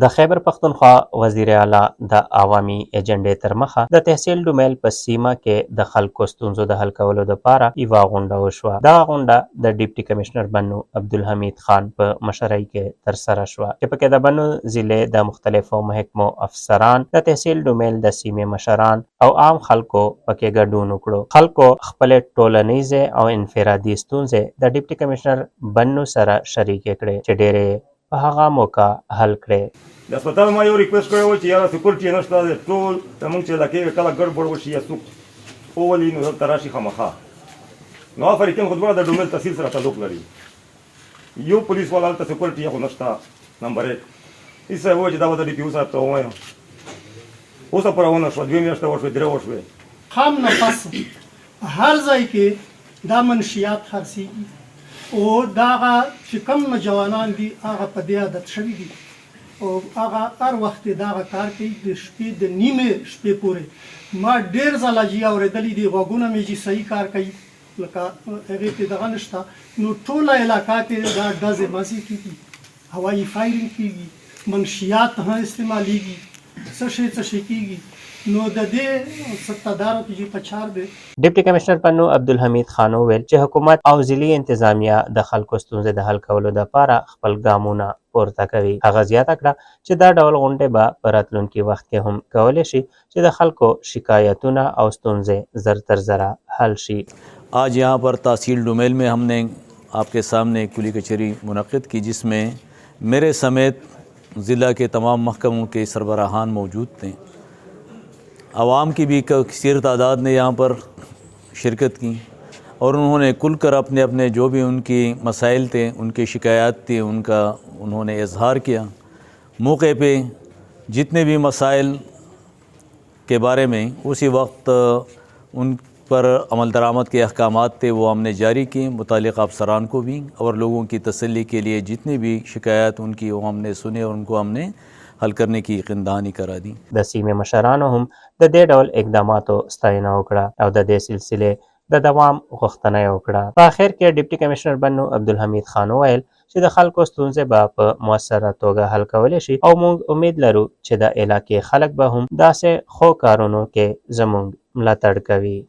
د خیبر پښتونخوا وزیر اعلی د عوامي ایجنډې تر مخه د تحصیل ډومیل په سیمه کې د خلکو ستونزو د حل کولو لپاره یوه غونډه وشوه. دغه غونډه د ډیپټي کمشنر بنو عبدالحمید خان په مشرۍ کې ترسره شوه چې پکې د بنو ضلع د مختلفو محکمو افسران، د تحصیل ډومیل د سیمې مشران او عام خلکو پکې ګډون وکړو. خلکو خپلې ټولنیزې او انفرادي ستونزې د ډیپټي کمشنر بنو سره شریکې کړې چې ډېرې په هغه موقع حل کړې. د هسپتال ما یو ریکویسټ کړی و چې یاره سکیورټي یې نشته دی، ټول زموږ چې علاقې کله ګډوډ وشي یا څوک وولي نو دلته راشي خامخا. نو هغه فریقین خو دواړه د ډومیل تحصیل سره تعلق لري. یو پولیس والا هلته سکیورټي یې خو نشته نمبر 1. هېڅ صاحب وویل چې دا به د ډي پي او صاحب ته ووایم. اوسه پوره ونه شوه، 2 میاشتې وشوې، 3 وشوې. خام نه پس هر ځای کې دا منشیات خرڅېږي او دغه چې کوم نوجوانان دي هغه په دې عادت شوي دي او هغه هر وخت دغه کار کوي د شپې د نیمې شپې پورې. ما ډېر ځله چې اورېدلي دي غوږونه مې چې صحیح کار کوي لکه هغې کې دغه نشته، نو ټوله علاقه کې دا ډزې مزې کېږي، هوایي فایرینګ کېږي، منشیات هم استعمالیږي، څه شی کېږي. نو د دې ستدارو کې چې په چار دی. ډیپټي کمشنر بنو عبدالحمید خان وویل چې حکومت او ضلعي انتظامیه د خلکو ستونزې د حل کولو لپاره خپل ګامونه پورته کوي. هغه زیاته کړه چې دا ډول غونډې به په راتلونکي وخت کې هم کولی شي چې د خلکو شکایتونه او ستونزې زر تر زره حل شي. आज यहाँ पर तहसील डोमेल में हमने आपके सामने कुली कचहरी मुनक़िद की जिसमें मेरे समेत ज़िला के तमाम महकमों के सरबराहान मौजूद थे। आवाम की भी कसीर तादाद ने यहाँ पर शिरकत की और उन्होंने खुल कर अपने अपने जो भी उनकी मसाइल थे, उनकी शिकायत थी, उनका उन्होंने इजहार किया। मौके पे जितने भी मसाइल के बारे में उसी वक्त उन पर अमल दरामद के अहकामात थे वो हमने जारी किए मुतालिक अफसरान को भी, और लोगों की तसल्ली के लिए जितनी भी शिकायत उनकी वो हमने सुने और उनको हमने हल करने की यकीनदहानी करा दी. د سیمې مشرانو هم د دې ډول اقداماتو ستاینه وکړه او د دې سلسلې د دوام غوښتنه یې وکړه. په اخر کې ډیپټي کمشنر بنو عبدالحمید خان وویل چې د خلکو ستونزې به په مؤثره توګه حل کولی شي او موږ امید لرو چې د علاقې خلک به هم داسې ښو کارونو کې زموږ ملاتړ کوي.